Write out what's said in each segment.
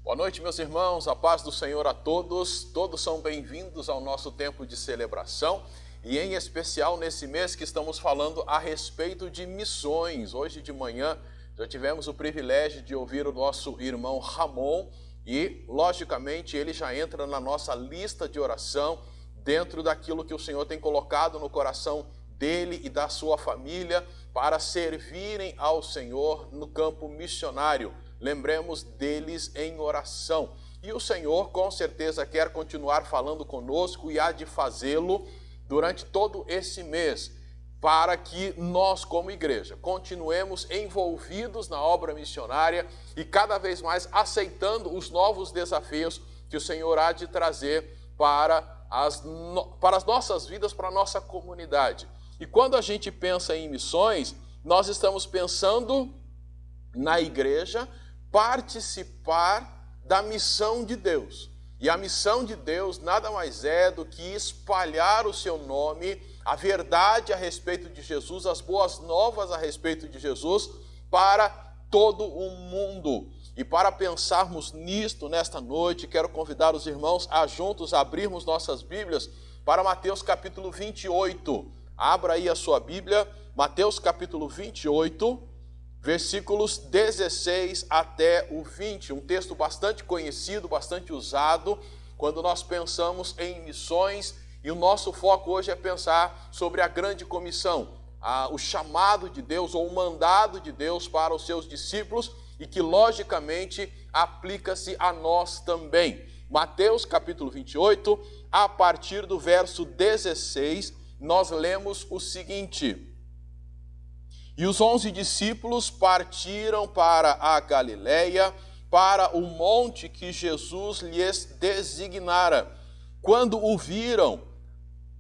Boa noite, meus irmãos, a paz do Senhor a todos. Todos são bem-vindos ao nosso tempo de celebração e, em especial, nesse mês que estamos falando a respeito de missões. Hoje de manhã já tivemos o privilégio de ouvir o nosso irmão Ramon e, logicamente, ele já entra na nossa lista de oração dentro daquilo que o Senhor tem colocado no coração dele e da sua família para servirem ao Senhor no campo missionário. Lembremos deles em oração. E o Senhor com certeza quer continuar falando conosco e há de fazê-lo durante todo esse mês, para que nós, como igreja, continuemos envolvidos na obra missionária e cada vez mais aceitando os novos desafios que o Senhor há de trazer para as nossas vidas, para a nossa comunidade. E quando a gente pensa em missões, nós estamos pensando na igreja participar da missão de Deus. E a missão de Deus nada mais é do que espalhar o seu nome, a verdade a respeito de Jesus, as boas novas a respeito de Jesus para todo o mundo. E para pensarmos nisto nesta noite, quero convidar os irmãos a juntos abrirmos nossas Bíblias para Mateus capítulo 28. Abra aí a sua Bíblia, Mateus capítulo 28, versículos 16 até o 20, um texto bastante conhecido, bastante usado, quando nós pensamos em missões, e o nosso foco hoje é pensar sobre a grande comissão, o chamado de Deus ou o mandado de Deus para os seus discípulos, e que logicamente aplica-se a nós também. Mateus capítulo 28, a partir do verso 16, nós lemos o seguinte: E os 11 discípulos partiram para a Galileia, para o monte que Jesus lhes designara. Quando o viram,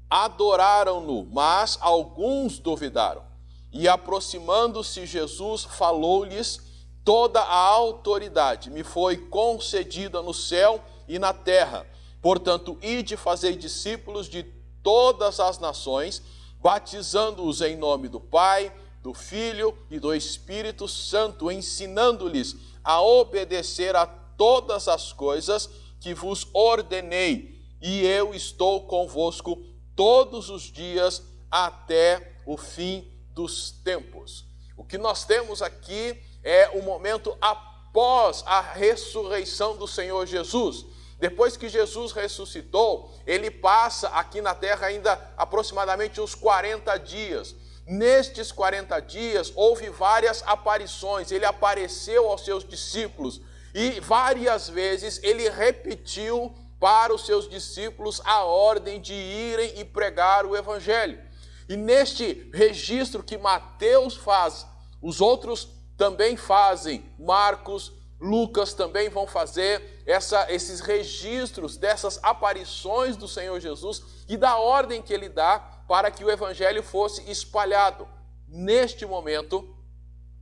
adoraram-no, mas alguns duvidaram. E aproximando-se Jesus, falou-lhes: Toda a autoridade me foi concedida no céu e na terra. Portanto, ide fazei discípulos de todas as nações, batizando-os em nome do Pai, do Filho e do Espírito Santo, ensinando-lhes a obedecer a todas as coisas que vos ordenei, e eu estou convosco todos os dias até o fim dos tempos. O que nós temos aqui é o momento após a ressurreição do Senhor Jesus. Depois que Jesus ressuscitou, ele passa aqui na terra ainda aproximadamente uns 40 dias. Nestes 40 dias, houve várias aparições, ele apareceu aos seus discípulos e várias vezes ele repetiu para os seus discípulos a ordem de irem e pregar o Evangelho. E neste registro que Mateus faz, os outros também fazem, Marcos, Lucas também vão fazer esses registros dessas aparições do Senhor Jesus e da ordem que ele dá para que o Evangelho fosse espalhado. Neste momento,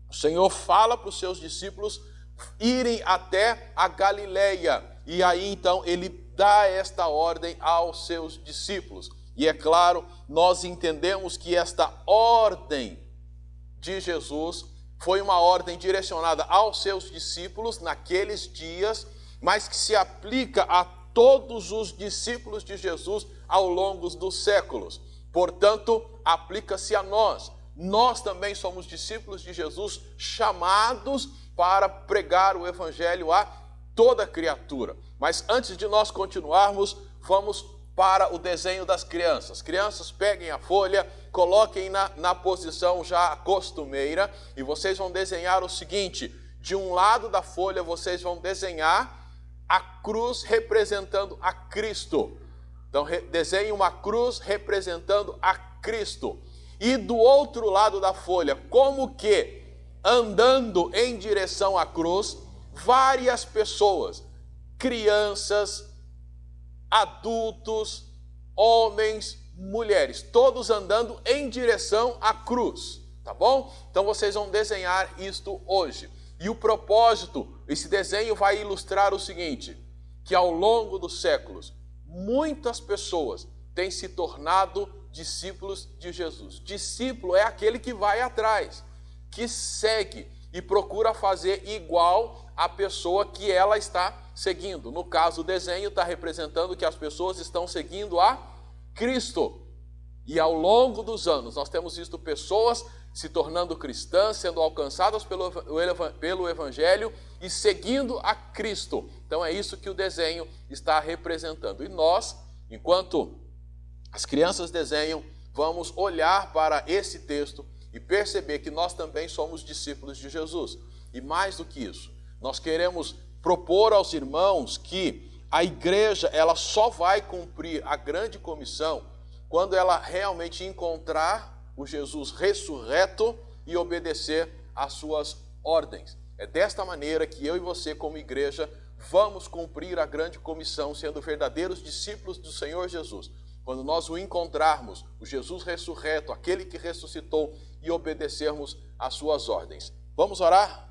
o Senhor fala para os seus discípulos irem até a Galileia. E aí, então, ele dá esta ordem aos seus discípulos. E é claro, nós entendemos que esta ordem de Jesus foi uma ordem direcionada aos seus discípulos naqueles dias, mas que se aplica a todos os discípulos de Jesus ao longo dos séculos. Portanto, aplica-se a nós. Nós também somos discípulos de Jesus, chamados para pregar o Evangelho a toda criatura. Mas antes de nós continuarmos, vamos para o desenho das crianças. Crianças, peguem a folha, coloquem na posição já costumeira e vocês vão desenhar o seguinte: de um lado da folha vocês vão desenhar a cruz representando a Cristo. Então, desenhe uma cruz representando a Cristo. E do outro lado da folha, como que, andando em direção à cruz, várias pessoas, crianças, adultos, homens, mulheres, todos andando em direção à cruz, tá bom? Então, vocês vão desenhar isto hoje. E o propósito, esse desenho vai ilustrar o seguinte: que ao longo dos séculos, muitas pessoas têm se tornado discípulos de Jesus. Discípulo é aquele que vai atrás, que segue e procura fazer igual a pessoa que ela está seguindo. No caso, o desenho está representando que as pessoas estão seguindo a Cristo. E ao longo dos anos, nós temos visto pessoas se tornando cristãs, sendo alcançadas pelo Evangelho e seguindo a Cristo. Então é isso que o desenho está representando. E nós, enquanto as crianças desenham, vamos olhar para esse texto e perceber que nós também somos discípulos de Jesus. E mais do que isso, nós queremos propor aos irmãos que a igreja ela só vai cumprir a grande comissão quando ela realmente encontrar o Jesus ressurreto e obedecer às suas ordens. É desta maneira que eu e você, como igreja, vamos cumprir a grande comissão, sendo verdadeiros discípulos do Senhor Jesus. Quando nós o encontrarmos, o Jesus ressurreto, aquele que ressuscitou, e obedecermos às suas ordens. Vamos orar?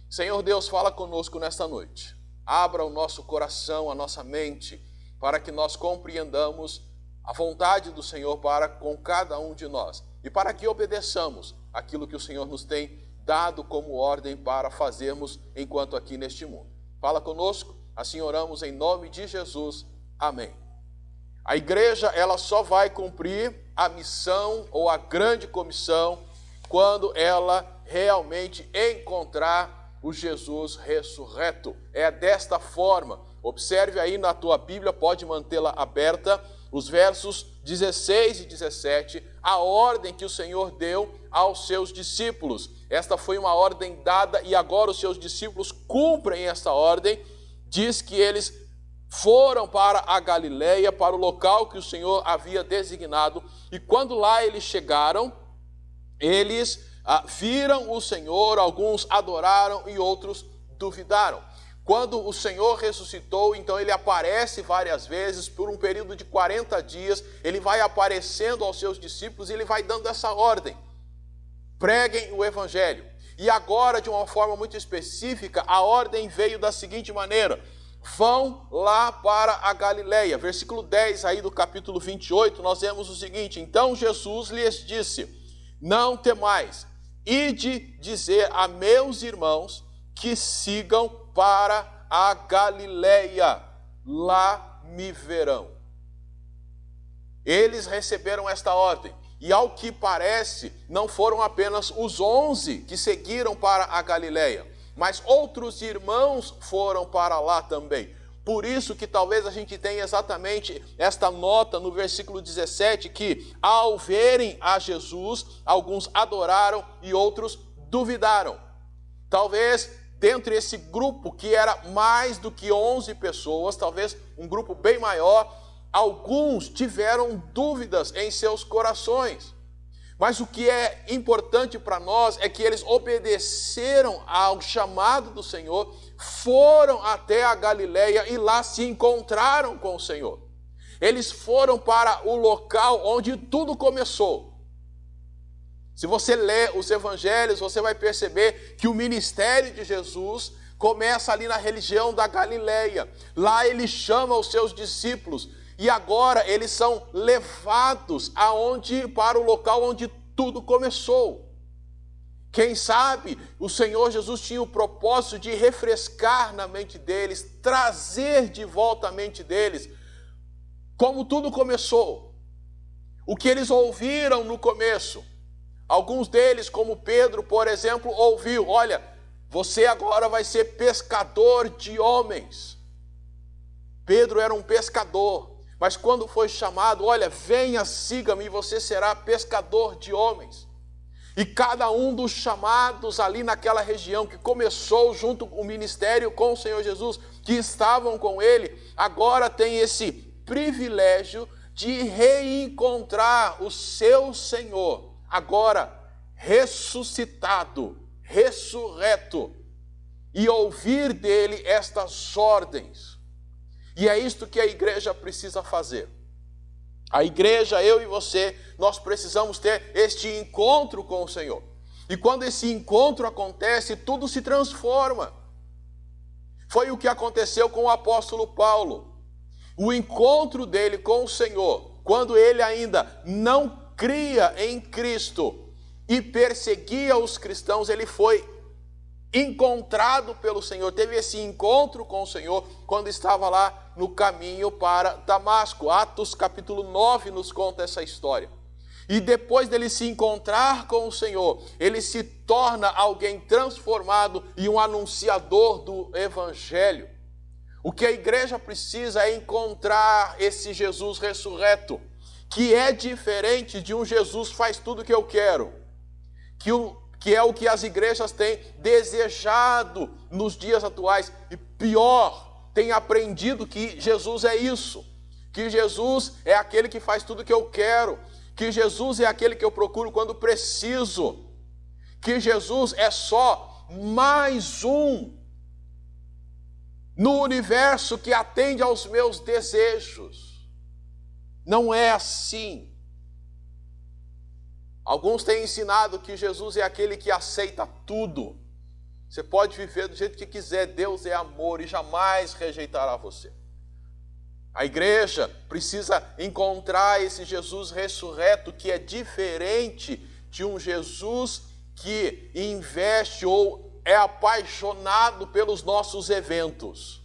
Senhor Deus, fala conosco nesta noite. Abra o nosso coração, a nossa mente, para que nós compreendamos a vontade do Senhor para com cada um de nós e para que obedeçamos aquilo que o Senhor nos tem dado como ordem para fazermos enquanto aqui neste mundo. Fala conosco, assim oramos em nome de Jesus. Amém. A igreja, ela só vai cumprir a missão ou a grande comissão quando ela realmente encontrar o Jesus ressurreto. É desta forma. Observe aí na tua Bíblia, pode mantê-la aberta, os versos 16 e 17, a ordem que o Senhor deu aos seus discípulos. Esta foi uma ordem dada e agora os seus discípulos cumprem essa ordem. Diz que eles foram para a Galileia, para o local que o Senhor havia designado, e quando lá eles chegaram, eles viram o Senhor, alguns adoraram e outros duvidaram. Quando o Senhor ressuscitou, então ele aparece várias vezes, por um período de 40 dias, ele vai aparecendo aos seus discípulos e ele vai dando essa ordem: preguem o Evangelho. E agora, de uma forma muito específica, a ordem veio da seguinte maneira: vão lá para a Galileia. Versículo 10 aí do capítulo 28, nós vemos o seguinte: então Jesus lhes disse, não temais, ide dizer a meus irmãos que sigam para a Galileia, lá me verão. Eles receberam esta ordem, e ao que parece, não foram apenas os 11 que seguiram para a Galileia, mas outros irmãos foram para lá também. Por isso que talvez a gente tenha exatamente esta nota no versículo 17, que ao verem a Jesus, alguns adoraram e outros duvidaram. Talvez dentre esse grupo, que era mais do que 11 pessoas, talvez um grupo bem maior, alguns tiveram dúvidas em seus corações. Mas o que é importante para nós é que eles obedeceram ao chamado do Senhor, foram até a Galileia e lá se encontraram com o Senhor. Eles foram para o local onde tudo começou. Se você lê os evangelhos, você vai perceber que o ministério de Jesus começa ali na região da Galileia. Lá ele chama os seus discípulos e agora eles são levados para o local onde tudo começou. Quem sabe o Senhor Jesus tinha o propósito de refrescar na mente deles, trazer de volta a mente deles como tudo começou. O que eles ouviram no começo. Alguns deles, como Pedro, por exemplo, ouviu: olha, você agora vai ser pescador de homens. Pedro era um pescador, mas quando foi chamado, olha, venha, siga-me, e você será pescador de homens. E cada um dos chamados ali naquela região, que começou junto com o ministério com o Senhor Jesus, que estavam com ele, agora tem esse privilégio de reencontrar o seu Senhor, agora ressuscitado, ressurreto, e ouvir dele estas ordens. E é isto que a igreja precisa fazer. A igreja, eu e você, nós precisamos ter este encontro com o Senhor. E quando esse encontro acontece, tudo se transforma. Foi o que aconteceu com o apóstolo Paulo. O encontro dele com o Senhor, quando ele ainda não cria em Cristo e perseguia os cristãos, ele foi encontrado pelo Senhor, teve esse encontro com o Senhor quando estava lá no caminho para Damasco. Atos capítulo 9 nos conta essa história. E depois dele se encontrar com o Senhor, ele se torna alguém transformado e um anunciador do Evangelho. O que a igreja precisa é encontrar esse Jesus ressurreto, que é diferente de um Jesus faz tudo o que eu quero, que é o que as igrejas têm desejado nos dias atuais. E pior, têm aprendido que Jesus é isso, que Jesus é aquele que faz tudo o que eu quero, que Jesus é aquele que eu procuro quando preciso, que Jesus é só mais um no universo que atende aos meus desejos. Não é assim. Alguns têm ensinado que Jesus é aquele que aceita tudo. Você pode viver do jeito que quiser, Deus é amor e jamais rejeitará você. A igreja precisa encontrar esse Jesus ressurreto que é diferente de um Jesus que investe ou é apaixonado pelos nossos eventos,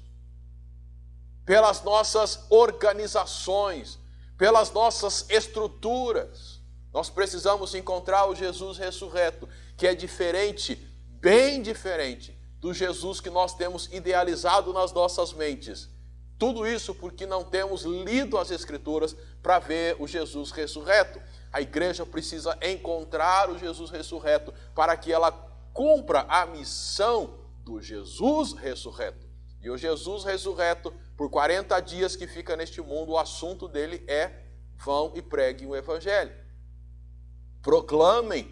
pelas nossas organizações, pelas nossas estruturas. Nós precisamos encontrar o Jesus ressurreto, que é diferente, bem diferente do Jesus que nós temos idealizado nas nossas mentes. Tudo isso porque não temos lido as Escrituras para ver o Jesus ressurreto. A igreja precisa encontrar o Jesus ressurreto para que ela cumpra a missão do Jesus ressurreto. E o Jesus ressurreto, por 40 dias que fica neste mundo, o assunto dele é: vão e preguem o Evangelho. Proclamem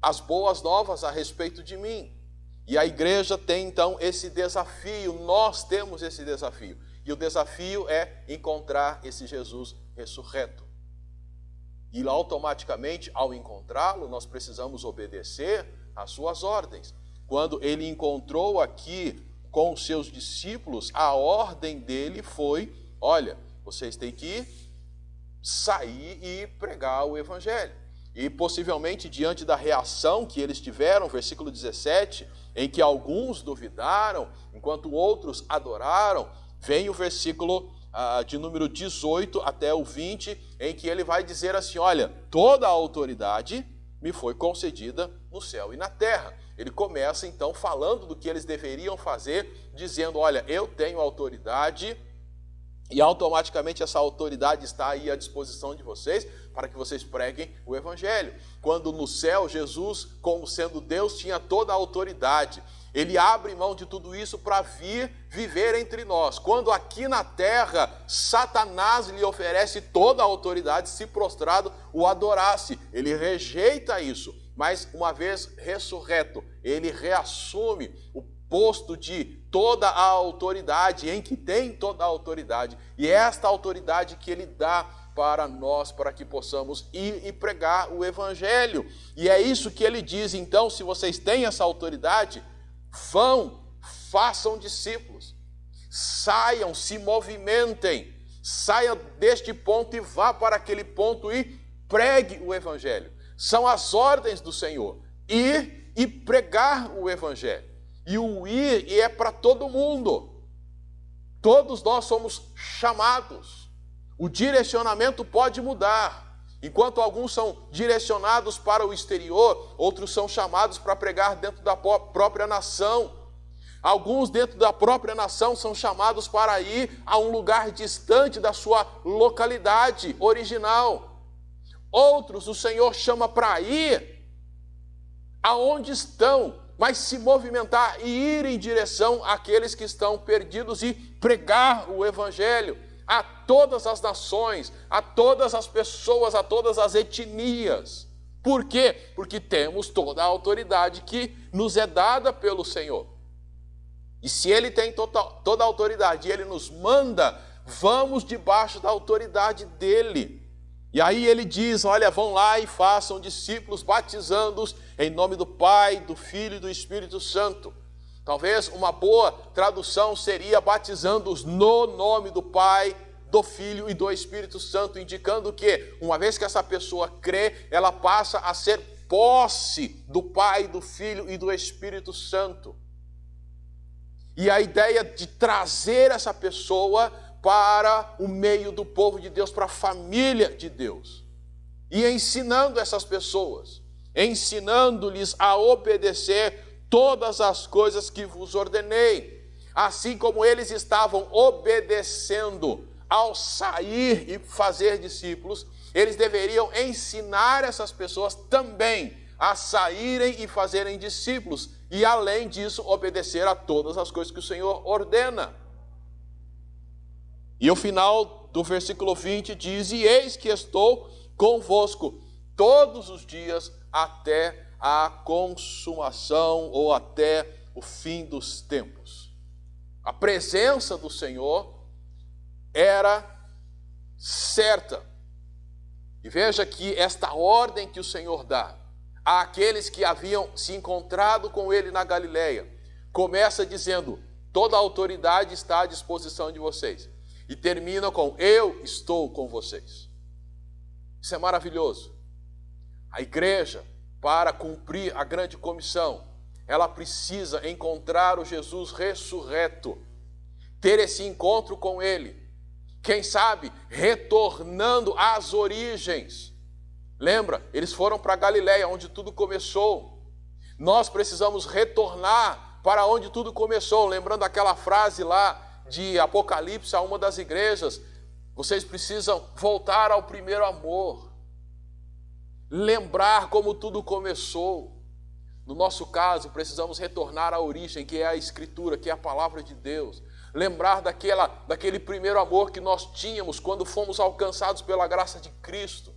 as boas novas a respeito de mim. E a igreja tem então esse desafio, nós temos esse desafio. E o desafio é encontrar esse Jesus ressurreto. E automaticamente, ao encontrá-lo, nós precisamos obedecer às suas ordens. Quando ele encontrou aqui com os seus discípulos, a ordem dele foi: olha, vocês têm que sair e pregar o Evangelho. E possivelmente diante da reação que eles tiveram, versículo 17, em que alguns duvidaram, enquanto outros adoraram, vem o versículo de número 18 até o 20, em que ele vai dizer assim: olha, toda a autoridade me foi concedida no céu e na terra. Ele começa então falando do que eles deveriam fazer, dizendo: olha, eu tenho autoridade, e automaticamente essa autoridade está aí à disposição de vocês, para que vocês preguem o Evangelho. Quando no céu, Jesus, como sendo Deus, tinha toda a autoridade. Ele abre mão de tudo isso para vir viver entre nós. Quando aqui na terra, Satanás lhe oferece toda a autoridade, se prostrado o adorasse. Ele rejeita isso, mas uma vez ressurreto, ele reassume o posto de toda a autoridade, em que tem toda a autoridade. E é esta autoridade que ele dá para nós, para que possamos ir e pregar o Evangelho. E é isso que ele diz: então, se vocês têm essa autoridade, vão, façam discípulos, saiam, se movimentem, saia deste ponto e vá para aquele ponto e pregue o Evangelho. São as ordens do Senhor: ir e pregar o Evangelho. E o ir é para todo mundo. Todos nós somos chamados. O direcionamento pode mudar. Enquanto alguns são direcionados para o exterior, outros são chamados para pregar dentro da própria nação. Alguns dentro da própria nação são chamados para ir a um lugar distante da sua localidade original. Outros o Senhor chama para ir aonde estão, mas se movimentar e ir em direção àqueles que estão perdidos e pregar o Evangelho a todas as nações, a todas as pessoas, a todas as etnias. Por quê? Porque temos toda a autoridade que nos é dada pelo Senhor. E se Ele tem toda a autoridade e Ele nos manda, vamos debaixo da autoridade dEle. E aí ele diz: olha, vão lá e façam discípulos, batizando-os em nome do Pai, do Filho e do Espírito Santo. Talvez uma boa tradução seria batizando-os no nome do Pai, do Filho e do Espírito Santo, indicando que, uma vez que essa pessoa crê, ela passa a ser posse do Pai, do Filho e do Espírito Santo. E a ideia de trazer essa pessoa para o meio do povo de Deus, para a família de Deus. E ensinando essas pessoas, ensinando-lhes a obedecer todas as coisas que vos ordenei. Assim como eles estavam obedecendo ao sair e fazer discípulos, eles deveriam ensinar essas pessoas também a saírem e fazerem discípulos. E além disso, obedecer a todas as coisas que o Senhor ordena. E o final do versículo 20 diz: e eis que estou convosco todos os dias até a consumação ou até o fim dos tempos. A presença do Senhor era certa. E veja que esta ordem que o Senhor dá àqueles que haviam se encontrado com ele na Galileia, começa dizendo: toda a autoridade está à disposição de vocês. E termina com: eu estou com vocês. Isso é maravilhoso. A igreja, para cumprir a grande comissão, ela precisa encontrar o Jesus ressurreto, ter esse encontro com ele, quem sabe retornando às origens. Lembra, eles foram para Galileia, onde tudo começou. Nós precisamos retornar para onde tudo começou, lembrando aquela frase lá de Apocalipse a uma das igrejas: vocês precisam voltar ao primeiro amor, lembrar como tudo começou. No nosso caso, precisamos retornar à origem, que é a Escritura, que é a palavra de Deus. Lembrar daquele primeiro amor que nós tínhamos quando fomos alcançados pela graça de Cristo.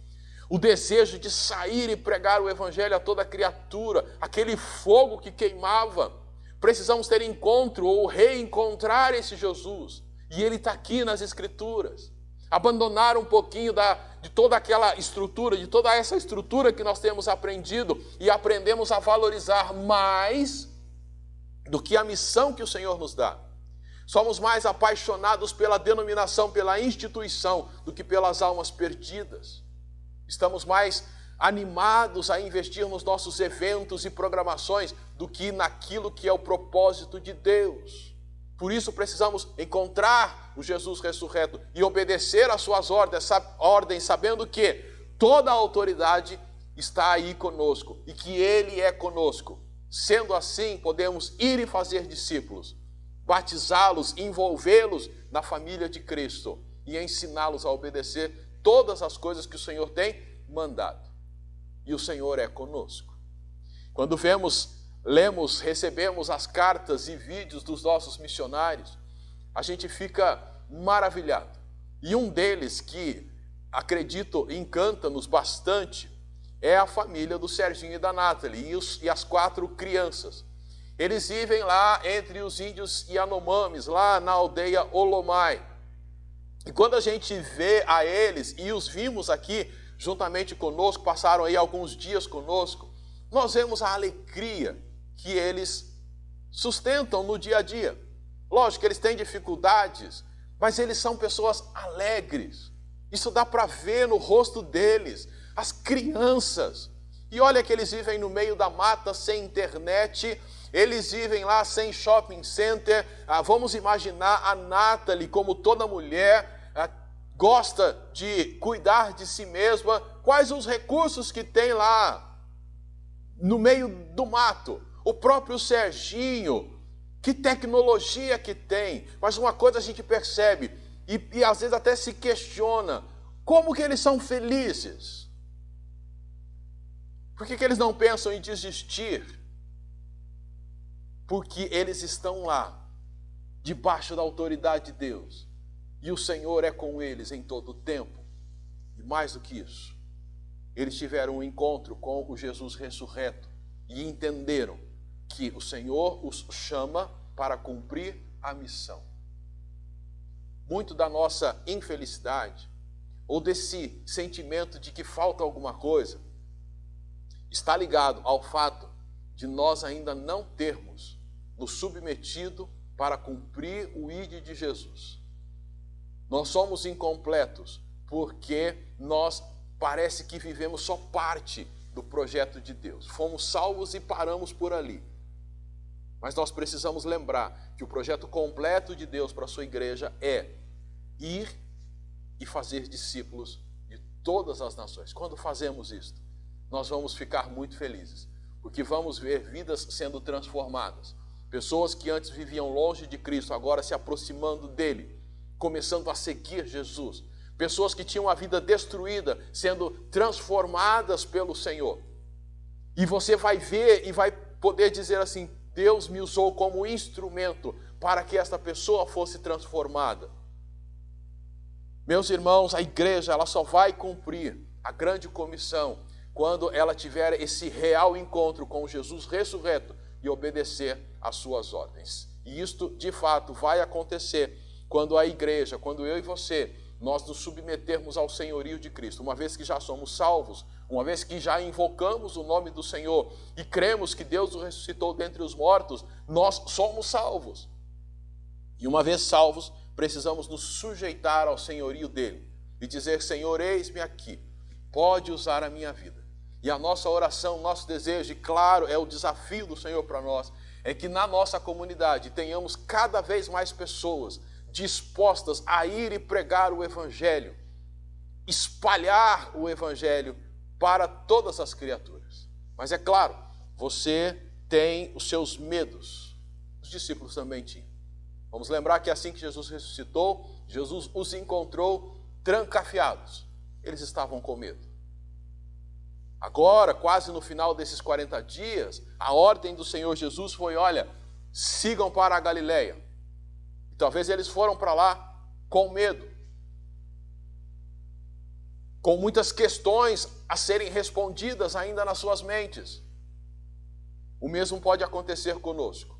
O desejo de sair e pregar o Evangelho a toda criatura, aquele fogo que queimava. Precisamos ter encontro ou reencontrar esse Jesus. E ele está aqui nas Escrituras. Abandonar um pouquinho de toda aquela estrutura, de toda essa estrutura que nós temos aprendido e aprendemos a valorizar mais do que a missão que o Senhor nos dá. Somos mais apaixonados pela denominação, pela instituição, do que pelas almas perdidas. Estamos mais animados a investir nos nossos eventos e programações do que naquilo que é o propósito de Deus. Por isso precisamos encontrar o Jesus ressurreto e obedecer às suas ordens, sabendo que toda a autoridade está aí conosco e que Ele é conosco. Sendo assim, podemos ir e fazer discípulos, batizá-los, envolvê-los na família de Cristo e ensiná-los a obedecer todas as coisas que o Senhor tem mandado. E o Senhor é conosco. Quando lemos, recebemos as cartas e vídeos dos nossos missionários, a gente fica maravilhado. E um deles que, acredito, encanta-nos bastante, é a família do Serginho e da Nathalie e as 4 crianças. Eles vivem lá entre os índios Yanomamis, lá na aldeia Olomai. E quando a gente vê a eles, e os vimos aqui juntamente conosco, passaram aí alguns dias conosco, nós vemos a alegria que eles sustentam no dia a dia. Lógico que eles têm dificuldades, mas eles são pessoas alegres. Isso dá para ver no rosto deles, as crianças. E olha que eles vivem no meio da mata, sem internet, eles vivem lá sem shopping center. Vamos imaginar a Nathalie, como toda mulher, gosta de cuidar de si mesma. Quais os recursos que tem lá no meio do mato? O próprio Serginho, que tecnologia que tem. Mas uma coisa a gente percebe, e às vezes até se questiona, como que eles são felizes? Por que eles não pensam em desistir? Porque eles estão lá, debaixo da autoridade de Deus. E o Senhor é com eles em todo o tempo. E mais do que isso, eles tiveram um encontro com o Jesus ressurreto e entenderam que o Senhor os chama para cumprir a missão. Muito da nossa infelicidade, ou desse sentimento de que falta alguma coisa, está ligado ao fato de nós ainda não termos nos submetido para cumprir o ID de Jesus. Nós somos incompletos porque nós parece que vivemos só parte do projeto de Deus. Fomos salvos e paramos por ali. Mas nós precisamos lembrar que o projeto completo de Deus para a sua igreja é ir e fazer discípulos de todas as nações. Quando fazemos isto, nós vamos ficar muito felizes, porque vamos ver vidas sendo transformadas. Pessoas que antes viviam longe de Cristo, agora se aproximando dele, começando a seguir Jesus. Pessoas que tinham a vida destruída, sendo transformadas pelo Senhor. E você vai ver e vai poder dizer assim: Deus me usou como instrumento para que esta pessoa fosse transformada. Meus irmãos, a igreja ela só vai cumprir a grande comissão quando ela tiver esse real encontro com Jesus ressurreto e obedecer às suas ordens. E isto, de fato, vai acontecer quando a igreja, quando eu e você, nós nos submetermos ao senhorio de Cristo. Uma vez que já somos salvos, uma vez que já invocamos o nome do Senhor e cremos que Deus o ressuscitou dentre os mortos, nós somos salvos. E uma vez salvos, precisamos nos sujeitar ao senhorio dele e dizer: Senhor, eis-me aqui, pode usar a minha vida. E a nossa oração, nosso desejo, e claro, é o desafio do Senhor para nós, é que na nossa comunidade tenhamos cada vez mais pessoas dispostas a ir e pregar o Evangelho, espalhar o Evangelho para todas as criaturas. Mas é claro, você tem os seus medos, os discípulos também tinham. Vamos lembrar que assim que Jesus ressuscitou, Jesus os encontrou trancafiados. Eles estavam com medo. Agora, quase no final desses 40 dias, a ordem do Senhor Jesus foi: olha, sigam para a Galileia. E talvez eles foram para lá com medo, com muitas questões a serem respondidas ainda nas suas mentes. O mesmo pode acontecer conosco.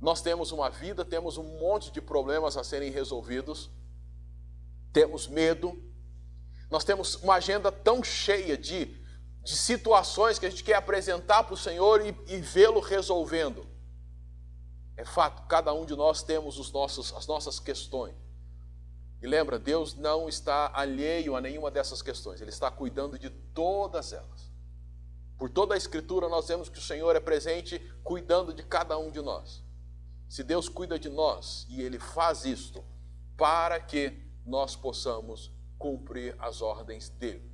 Nós temos uma vida, temos um monte de problemas a serem resolvidos, temos medo, nós temos uma agenda tão cheia de situações que a gente quer apresentar para o Senhor e vê-lo resolvendo. É fato, cada um de nós temos as nossas questões. E lembra, Deus não está alheio a nenhuma dessas questões, Ele está cuidando de todas elas. Por toda a Escritura nós vemos que o Senhor é presente cuidando de cada um de nós. Se Deus cuida de nós, e Ele faz isto para que nós possamos cumprir as ordens dEle.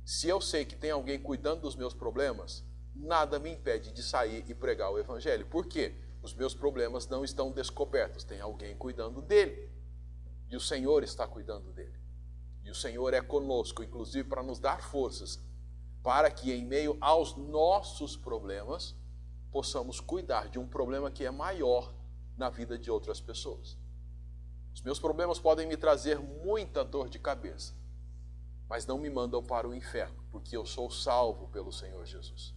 Se eu sei que tem alguém cuidando dos meus problemas, nada me impede de sair e pregar o Evangelho. Por quê? Os meus problemas não estão descobertos, tem alguém cuidando dele. E o Senhor está cuidando dele. E o Senhor é conosco, inclusive para nos dar forças, para que em meio aos nossos problemas, possamos cuidar de um problema que é maior na vida de outras pessoas. Os meus problemas podem me trazer muita dor de cabeça, mas não me mandam para o inferno, porque eu sou salvo pelo Senhor Jesus.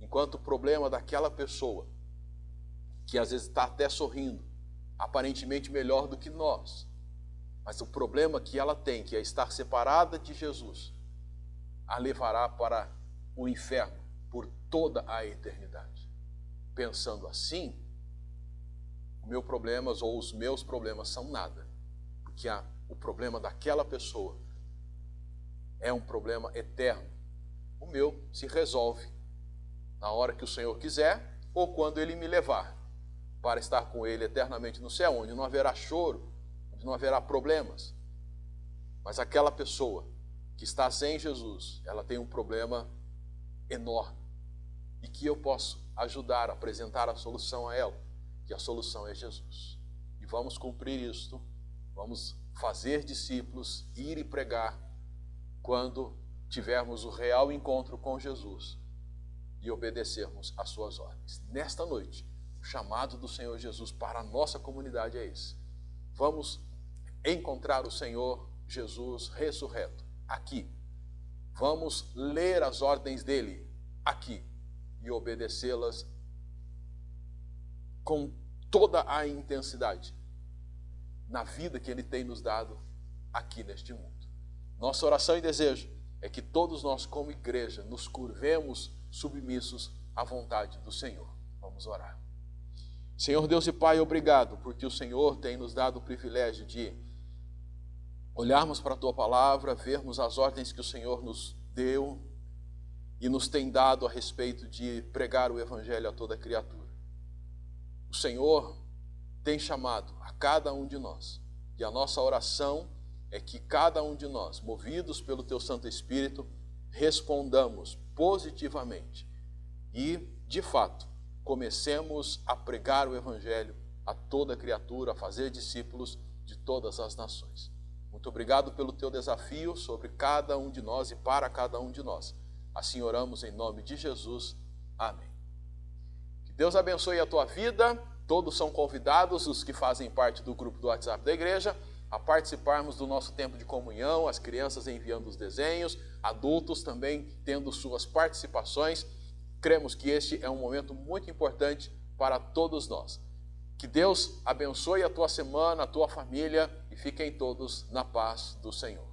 Enquanto o problema daquela pessoa, que às vezes está até sorrindo, aparentemente melhor do que nós, mas o problema que ela tem, que é estar separada de Jesus, a levará para o inferno por toda a eternidade. Pensando assim, os meus problemas são nada, porque o problema daquela pessoa é um problema eterno. O meu se resolve na hora que o Senhor quiser ou quando Ele me levar para estar com Ele eternamente no céu, onde não haverá choro, onde não haverá problemas. Mas aquela pessoa que está sem Jesus, ela tem um problema enorme e que eu posso ajudar a apresentar a solução a ela, que a solução é Jesus. E vamos cumprir isto, vamos fazer discípulos, ir e pregar quando tivermos o real encontro com Jesus e obedecermos às suas ordens. Nesta noite, o chamado do Senhor Jesus para a nossa comunidade é esse. Vamos encontrar o Senhor Jesus ressurreto aqui. Vamos ler as ordens dele aqui e obedecê-las com toda a intensidade na vida que Ele tem nos dado aqui neste mundo. Nossa oração e desejo é que todos nós, como igreja, nos curvemos submissos à vontade do Senhor. Vamos orar. Senhor Deus e Pai, obrigado, porque o Senhor tem nos dado o privilégio de olharmos para a Tua Palavra, vermos as ordens que o Senhor nos deu e nos tem dado a respeito de pregar o Evangelho a toda criatura. O Senhor tem chamado a cada um de nós, e a nossa oração é que cada um de nós, movidos pelo Teu Santo Espírito, respondamos positivamente e, de fato, comecemos a pregar o Evangelho a toda criatura, a fazer discípulos de todas as nações. Muito obrigado pelo Teu desafio sobre cada um de nós e para cada um de nós. Assim oramos em nome de Jesus. Amém. Que Deus abençoe a tua vida. Todos são convidados, os que fazem parte do grupo do WhatsApp da igreja, a participarmos do nosso tempo de comunhão, as crianças enviando os desenhos, adultos também tendo suas participações. Cremos que este é um momento muito importante para todos nós. Que Deus abençoe a tua semana, a tua família e fiquem todos na paz do Senhor.